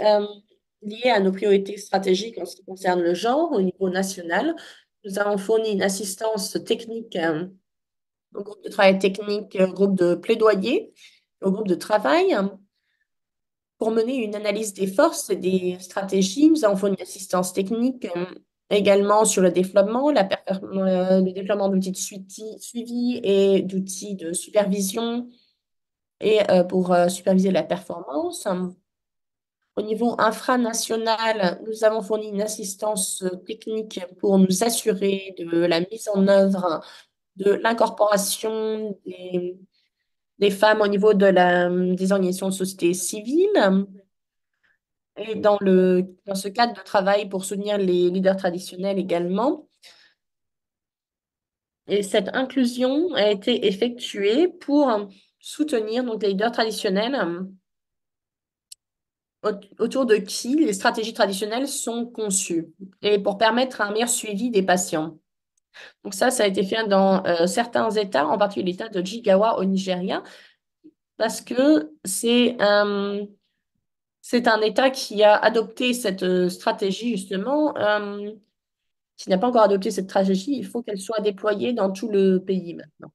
lié à nos priorités stratégiques en ce qui concerne le genre au niveau national. Nous avons fourni une assistance technique au groupe de travail technique, au groupe de plaidoyer, au groupe de travail pour mener une analyse des forces et des stratégies. Nous avons fourni une assistance technique également sur le déploiement d'outils de suivi et d'outils de supervision et pour superviser la performance. Au niveau infranational, nous avons fourni une assistance technique pour nous assurer de la mise en œuvre de l'incorporation des femmes au niveau des organisations de société civile. Et dans ce cadre de travail pour soutenir les leaders traditionnels également. Et cette inclusion a été effectuée pour soutenir donc, les leaders traditionnels autour de qui les stratégies traditionnelles sont conçues et pour permettre un meilleur suivi des patients. Donc ça a été fait dans certains États, en particulier l'État de Jigawa au Nigeria, parce que c'est un État qui a adopté cette stratégie justement. Qui n'a pas encore adopté cette stratégie, il faut qu'elle soit déployée dans tout le pays maintenant.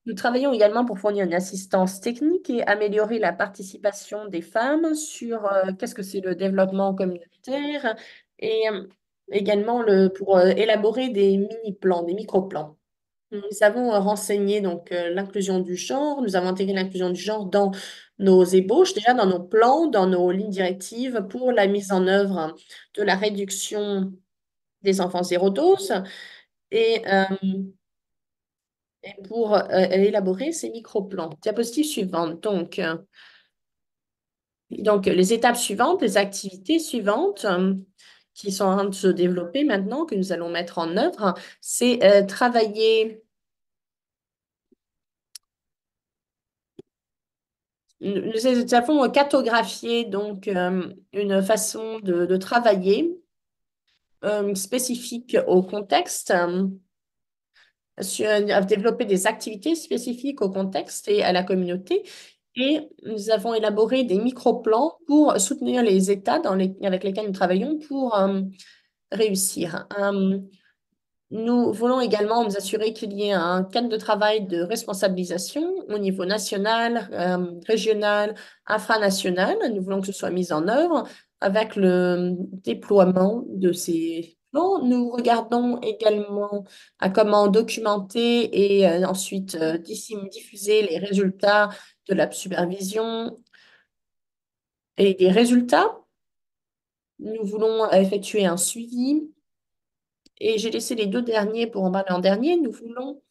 Nous travaillons également pour fournir une assistance technique et améliorer la participation des femmes sur qu'est-ce que c'est le développement communautaire et également pour élaborer des mini-plans, des micro-plans. Nous avons renseigné donc l'inclusion du genre, nous avons intégré l'inclusion du genre dans nos ébauches, déjà dans nos plans, dans nos lignes directives pour la mise en œuvre de la réduction des enfants zéro dose et, pour élaborer ces micro-plans. Diapositive suivante. Donc, les étapes suivantes, les activités suivantes qui sont en train de se développer maintenant, que nous allons mettre en œuvre, c'est travailler. Nous avons cartographié donc une façon de travailler spécifique au contexte. À développer des activités spécifiques au contexte et à la communauté. Et nous avons élaboré des micro-plans pour soutenir les États avec lesquels nous travaillons pour réussir. Nous voulons également nous assurer qu'il y ait un cadre de travail de responsabilisation au niveau national, régional, infranational. Nous voulons que ce soit mis en œuvre avec le déploiement de ces plans. Nous regardons également à comment documenter et ensuite diffuser les résultats de la supervision et des résultats. Nous voulons effectuer un suivi. Et j'ai laissé les deux derniers pour en parler en dernier. Nous voulons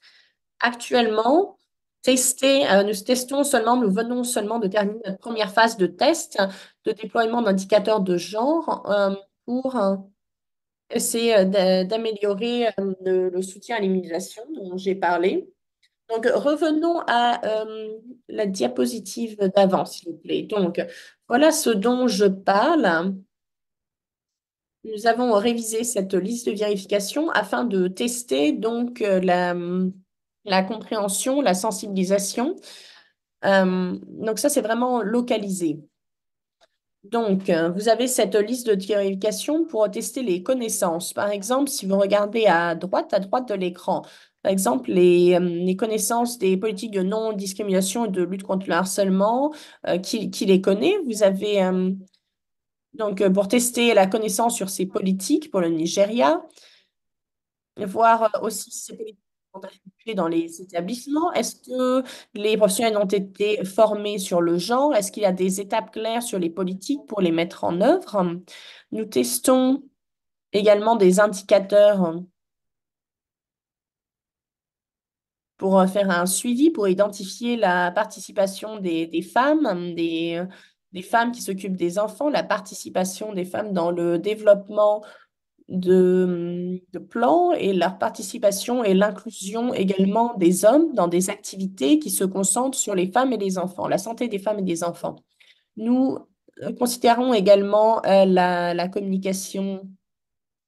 actuellement tester, nous testons seulement, nous venons seulement de terminer notre première phase de test de déploiement d'indicateurs de genre pour essayer d'améliorer le soutien à l'immunisation dont j'ai parlé. Donc, revenons à la diapositive d'avant, s'il vous plaît. Donc, voilà ce dont je parle. Nous avons révisé cette liste de vérification afin de tester donc la compréhension, la sensibilisation. Donc ça, c'est vraiment localisé. Donc, vous avez cette liste de vérification pour tester les connaissances. Par exemple, si vous regardez à droite de l'écran, par exemple, les connaissances des politiques de non-discrimination et de lutte contre le harcèlement, qui les connaît. Vous avez donc pour tester la connaissance sur ces politiques pour le Nigeria, voir aussi si ces politiques effectuées dans les établissements? Est-ce que les professionnels ont été formés sur le genre? Est-ce qu'il y a des étapes claires sur les politiques pour les mettre en œuvre? Nous testons également des indicateurs pour faire un suivi, pour identifier la participation des femmes, des femmes qui s'occupent des enfants, la participation des femmes dans le développement de plans et leur participation et l'inclusion également des hommes dans des activités qui se concentrent sur les femmes et les enfants, la santé des femmes et des enfants. Nous considérons également la communication,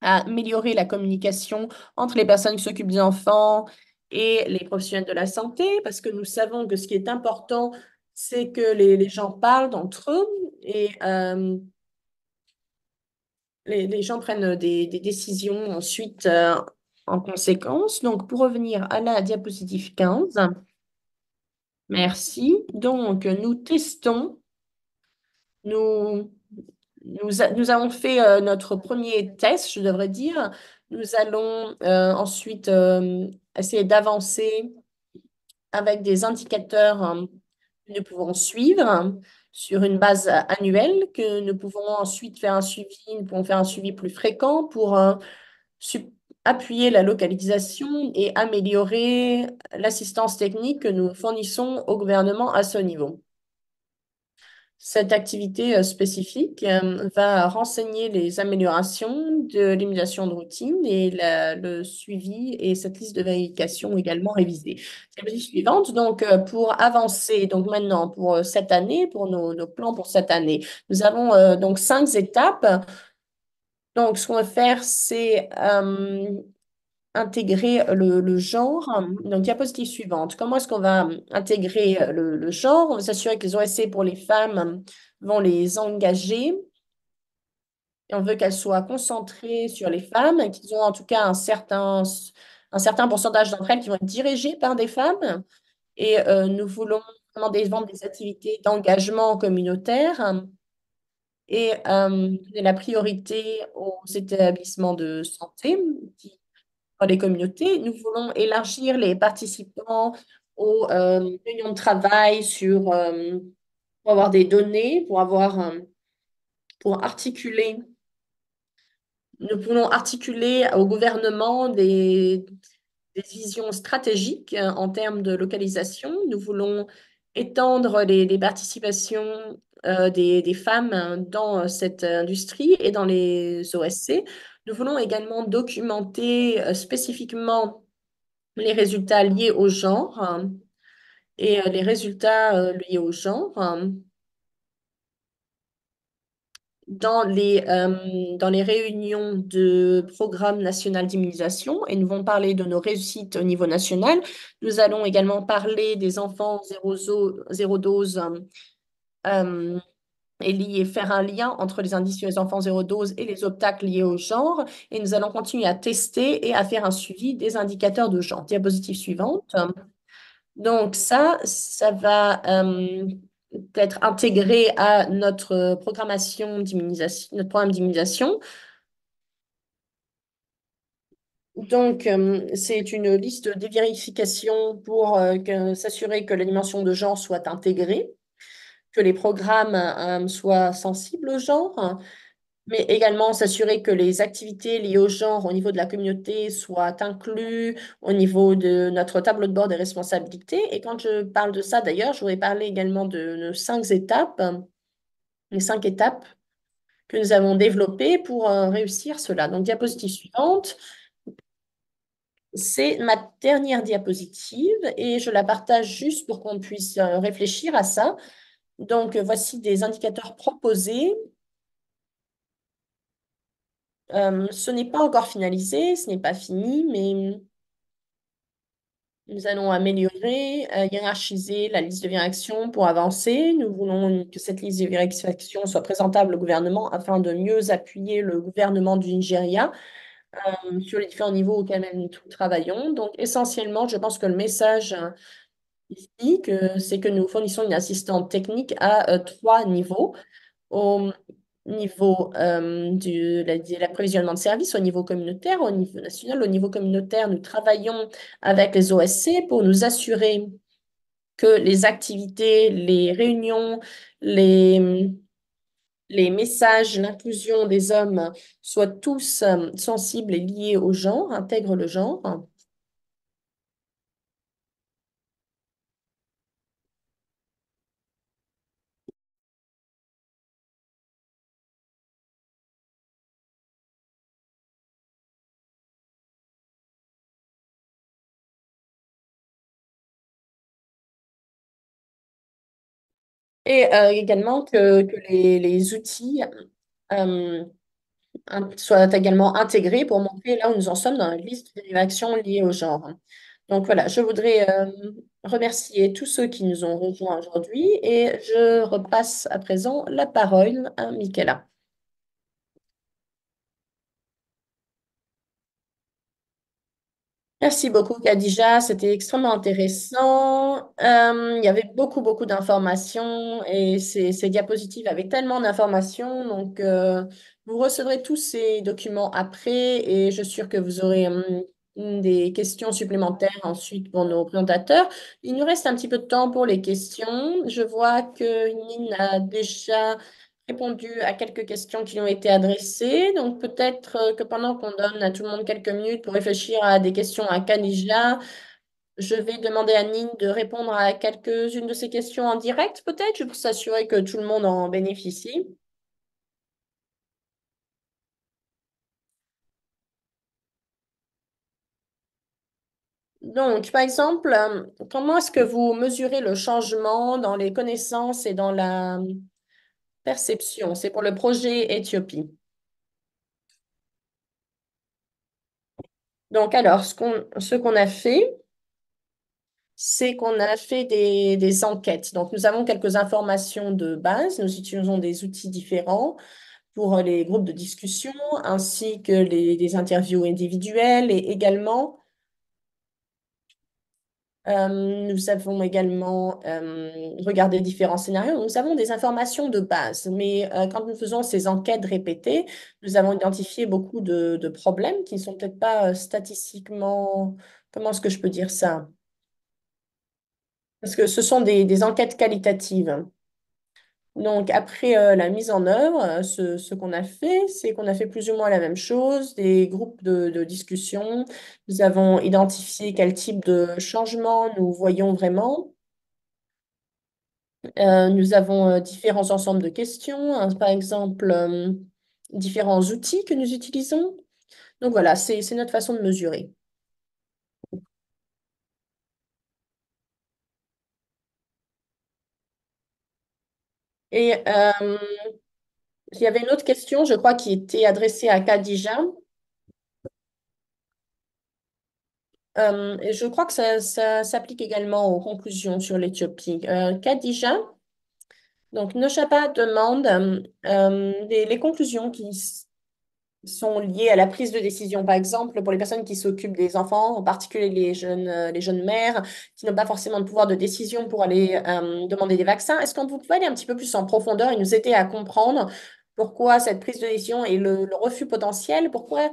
à améliorer la communication entre les personnes qui s'occupent des enfants et les professionnels de la santé, parce que nous savons que ce qui est important, c'est que les gens parlent entre eux et les gens prennent des décisions ensuite en conséquence. Donc, pour revenir à la diapositive 15, merci. Donc, nous testons, nous, nous avons fait notre premier test, je devrais dire. Nous allons ensuite essayer d'avancer avec des indicateurs que nous pouvons suivre sur une base annuelle, que nous pouvons ensuite faire un suivi, nous pouvons faire un suivi plus fréquent pour su- appuyer la localisation et améliorer l'assistance technique que nous fournissons au gouvernement à ce niveau. Cette activité spécifique va renseigner les améliorations de l'émulation de routine et le suivi et cette liste de vérification également révisée. Diapositive suivante, donc pour avancer, donc maintenant pour cette année, pour nos plans pour cette année, nous avons donc 5 étapes. Donc ce qu'on va faire, c'est intégrer le genre. Donc, diapositive suivante. Comment est-ce qu'on va intégrer le genre? On va s'assurer que les OSC pour les femmes vont les engager. Et on veut qu'elles soient concentrées sur les femmes, et qu'ils ont en tout cas un certain pourcentage d'entre elles qui vont être dirigées par des femmes. Et nous voulons vraiment vendre des activités d'engagement communautaire et donner la priorité aux établissements de santé qui dans les communautés. Nous voulons élargir les participants aux réunions de travail pour avoir des données, pour articuler. Nous voulons articuler au gouvernement des visions stratégiques en termes de localisation. Nous voulons étendre les participations des femmes dans cette industrie et dans les OSC. Nous voulons également documenter spécifiquement les résultats liés au genre et les résultats liés au genre dans les réunions de programme national d'immunisation et nous allons parler de nos réussites au niveau national. Nous allons également parler des enfants zéro dose euh, faire un lien entre les indices sur les enfants zéro dose et les obstacles liés au genre. Et nous allons continuer à tester et à faire un suivi des indicateurs de genre. Diapositive suivante. Donc ça va être intégré à notre programmation d'immunisation, notre programme d'immunisation. Donc, c'est une liste de vérifications pour s'assurer que la dimension de genre soit intégrée, que les programmes soient sensibles au genre, mais également s'assurer que les activités liées au genre au niveau de la communauté soient incluses au niveau de notre tableau de bord des responsabilités. Et quand je parle de ça, d'ailleurs, je voudrais parler également de nos 5 étapes, les 5 étapes que nous avons développées pour réussir cela. Donc, diapositive suivante. C'est ma dernière diapositive et je la partage juste pour qu'on puisse réfléchir à ça. Donc, voici des indicateurs proposés. Ce n'est pas encore finalisé, ce n'est pas fini, mais nous allons améliorer, hiérarchiser la liste de direction pour avancer. Nous voulons que cette liste de direction soit présentable au gouvernement afin de mieux appuyer le gouvernement du Nigeria sur les différents niveaux auxquels nous travaillons. Donc, essentiellement, je pense que le message ici, c'est que nous fournissons une assistante technique à 3 niveaux. Au niveau de l'approvisionnement de services, au niveau communautaire, au niveau national, au niveau communautaire. Nous travaillons avec les OSC pour nous assurer que les activités, les réunions, les, les messages, l'inclusion des hommes soient tous sensibles et liés au genre, intègrent le genre. Et également que les outils euh, soient également intégrés pour montrer là où nous en sommes dans la liste des actions liées au genre. Donc voilà, je voudrais remercier tous ceux qui nous ont rejoints aujourd'hui et je repasse à présent la parole à Michaela. Merci beaucoup, Khadija. C'était extrêmement intéressant. Il y avait beaucoup d'informations et ces diapositives avaient tellement d'informations. Donc, vous recevrez tous ces documents après et je suis sûre que vous aurez des questions supplémentaires ensuite pour nos présentateurs. Il nous reste un petit peu de temps pour les questions. Je vois que Nine a déjà répondu à quelques questions qui lui ont été adressées. Donc peut-être que pendant qu'on donne à tout le monde quelques minutes pour réfléchir à des questions à Kanija, je vais demander à Nine de répondre à quelques-unes de ces questions en direct, peut-être, juste pour s'assurer que tout le monde en bénéficie. Donc, par exemple, comment est-ce que vous mesurez le changement dans les connaissances et dans la perception? C'est pour le projet Éthiopie. Donc, alors, ce qu'on a fait, c'est qu'on a fait des enquêtes. Donc, nous avons quelques informations de base. Nous utilisons des outils différents pour les groupes de discussion, ainsi que les interviews individuelles. Et également, nous avons également regardé différents scénarios. Nous avons des informations de base. Mais quand nous faisons ces enquêtes répétées, nous avons identifié beaucoup de problèmes qui ne sont peut-être pas statistiquement... Comment est-ce que je peux dire ça? Parce que ce sont des enquêtes qualitatives. Donc, après la mise en œuvre, ce qu'on a fait, c'est qu'on a fait plus ou moins la même chose, des groupes de discussion. Nous avons identifié quel type de changement nous voyons vraiment. Nous avons différents ensembles de questions, hein, par exemple, différents outils que nous utilisons. Donc, voilà, c'est notre façon de mesurer. Et il y avait une autre question, je crois, qui était adressée à Khadija. Et je crois que ça s'applique également aux conclusions sur l'Éthiopie. Khadija, donc Noshaba demande les conclusions sont liées à la prise de décision. Par exemple, pour les personnes qui s'occupent des enfants, en particulier les jeunes mères qui n'ont pas forcément de pouvoir de décision pour aller demander des vaccins. Est-ce qu'on vous pouvez aller un petit peu plus en profondeur et nous aider à comprendre pourquoi cette prise de décision et le refus potentiel, pourquoi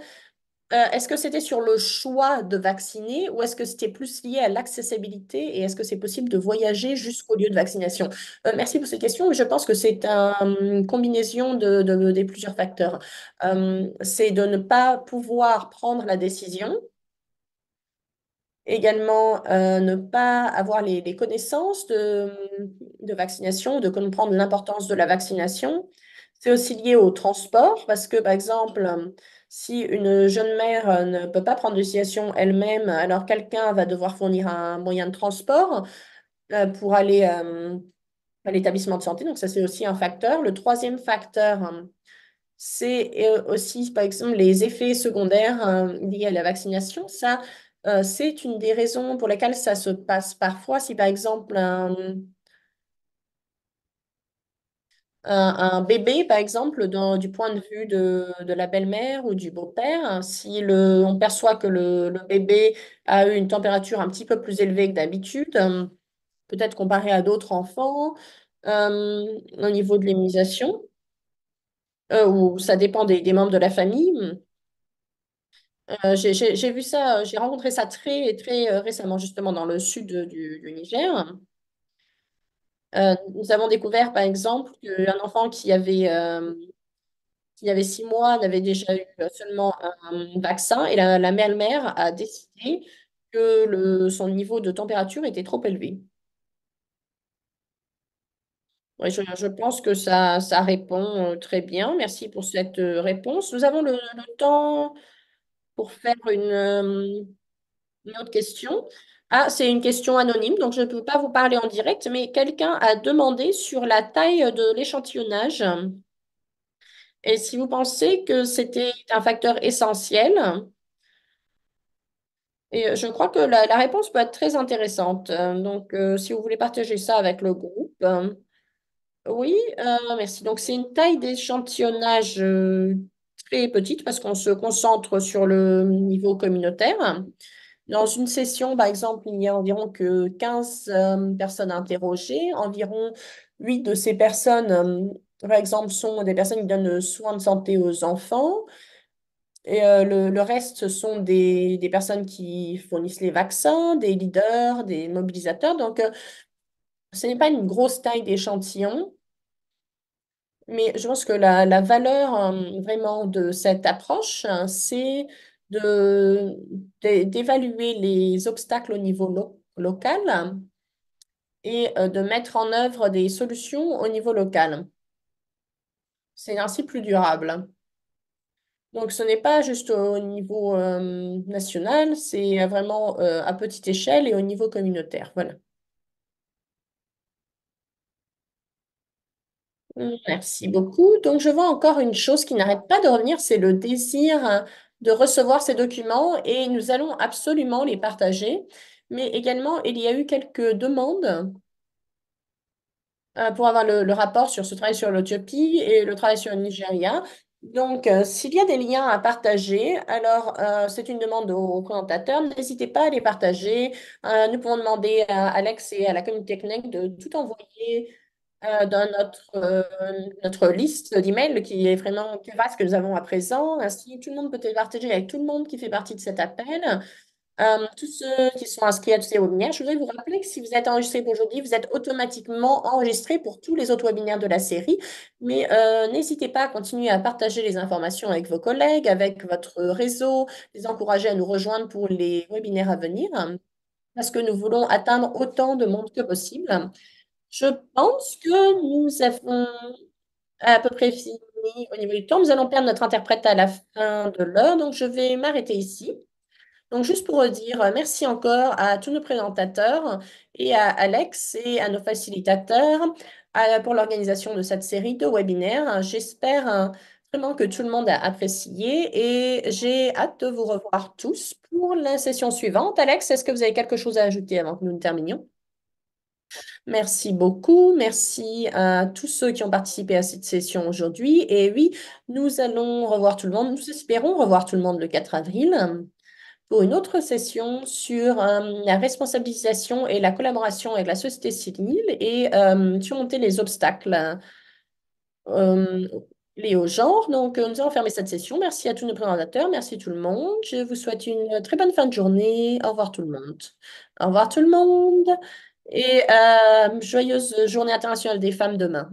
est-ce que c'était sur le choix de vacciner ou est-ce que c'était plus lié à l'accessibilité et est-ce que c'est possible de voyager jusqu'au lieu de vaccination? Merci pour cette question. Je pense que c'est une combinaison des plusieurs facteurs. C'est de ne pas pouvoir prendre la décision, également ne pas avoir les connaissances de vaccination, de comprendre l'importance de la vaccination. C'est aussi lié au transport parce que, par exemple, si une jeune mère ne peut pas prendre de décision elle-même, alors quelqu'un va devoir fournir un moyen de transport pour aller à l'établissement de santé. Donc, ça, c'est aussi un facteur. Le troisième facteur, c'est aussi, par exemple, les effets secondaires liés à la vaccination. Ça, c'est une des raisons pour lesquelles ça se passe parfois. Si, par exemple, un bébé, par exemple, du point de vue de la belle-mère ou du beau-père, hein, si on perçoit que le bébé a eu une température un petit peu plus élevée que d'habitude, peut-être comparé à d'autres enfants, au niveau de l'immunisation. ou ça dépend des membres de la famille. J'ai vu ça, j'ai rencontré ça très récemment, justement, dans le sud du Niger. Nous avons découvert, par exemple, qu'un enfant qui avait 6 mois n'avait déjà eu seulement un vaccin et la belle-mère a décidé que son niveau de température était trop élevé. Ouais, je pense que ça répond très bien. Merci pour cette réponse. Nous avons le temps pour faire une autre question. Ah, c'est une question anonyme, donc je ne peux pas vous parler en direct, mais quelqu'un a demandé sur la taille de l'échantillonnage et si vous pensez que c'était un facteur essentiel. Et je crois que la réponse peut être très intéressante. Donc, si vous voulez partager ça avec le groupe. Oui, merci. Donc, c'est une taille d'échantillonnage très petite parce qu'on se concentre sur le niveau communautaire. Dans une session, par exemple, il y a environ que 15 personnes interrogées. Environ 8 de ces personnes, par exemple, sont des personnes qui donnent soins de santé aux enfants. Et le reste, ce sont des personnes qui fournissent les vaccins, des leaders, des mobilisateurs. Donc, ce n'est pas une grosse taille d'échantillon, mais je pense que la valeur vraiment de cette approche, hein, c'est de, d'évaluer les obstacles au niveau local et de mettre en œuvre des solutions au niveau local. C'est ainsi plus durable. Donc, ce n'est pas juste au niveau national, c'est vraiment à petite échelle et au niveau communautaire. Voilà. Merci beaucoup. Donc, je vois encore une chose qui n'arrête pas de revenir, c'est le désir de recevoir ces documents et nous allons absolument les partager. Mais également, il y a eu quelques demandes pour avoir le rapport sur ce travail sur l'Éthiopie et le travail sur le Nigeria. Donc, s'il y a des liens à partager, alors c'est une demande aux présentateurs. N'hésitez pas à les partager. Nous pouvons demander à Alex et à la communauté Connect de tout envoyer dans notre liste d'emails qui est vraiment plus vaste que nous avons à présent. Ainsi, tout le monde peut partager avec tout le monde qui fait partie de cet appel. Tous ceux qui sont inscrits à tous ces webinaires, je voudrais vous rappeler que si vous êtes enregistré pour aujourd'hui, vous êtes automatiquement enregistré pour tous les autres webinaires de la série. Mais n'hésitez pas à continuer à partager les informations avec vos collègues, avec votre réseau, les encourager à nous rejoindre pour les webinaires à venir, parce que nous voulons atteindre autant de monde que possible. Je pense que nous avons à peu près fini au niveau du temps. Nous allons perdre notre interprète à la fin de l'heure, donc je vais m'arrêter ici. Donc, juste pour dire merci encore à tous nos présentateurs et à Alex et à nos facilitateurs pour l'organisation de cette série de webinaires. J'espère vraiment que tout le monde a apprécié et j'ai hâte de vous revoir tous pour la session suivante. Alex, est-ce que vous avez quelque chose à ajouter avant que nous ne terminions? Merci beaucoup. Merci à tous ceux qui ont participé à cette session aujourd'hui. Et oui, nous allons revoir tout le monde. Nous espérons revoir tout le monde le 4 avril pour une autre session sur la responsabilisation et la collaboration avec la société civile et surmonter les obstacles euh, liés au genre. Donc, nous allons fermer cette session. Merci à tous nos présentateurs. Merci tout le monde. Je vous souhaite une très bonne fin de journée. Au revoir tout le monde. Au revoir tout le monde. Et joyeuse journée internationale des femmes demain.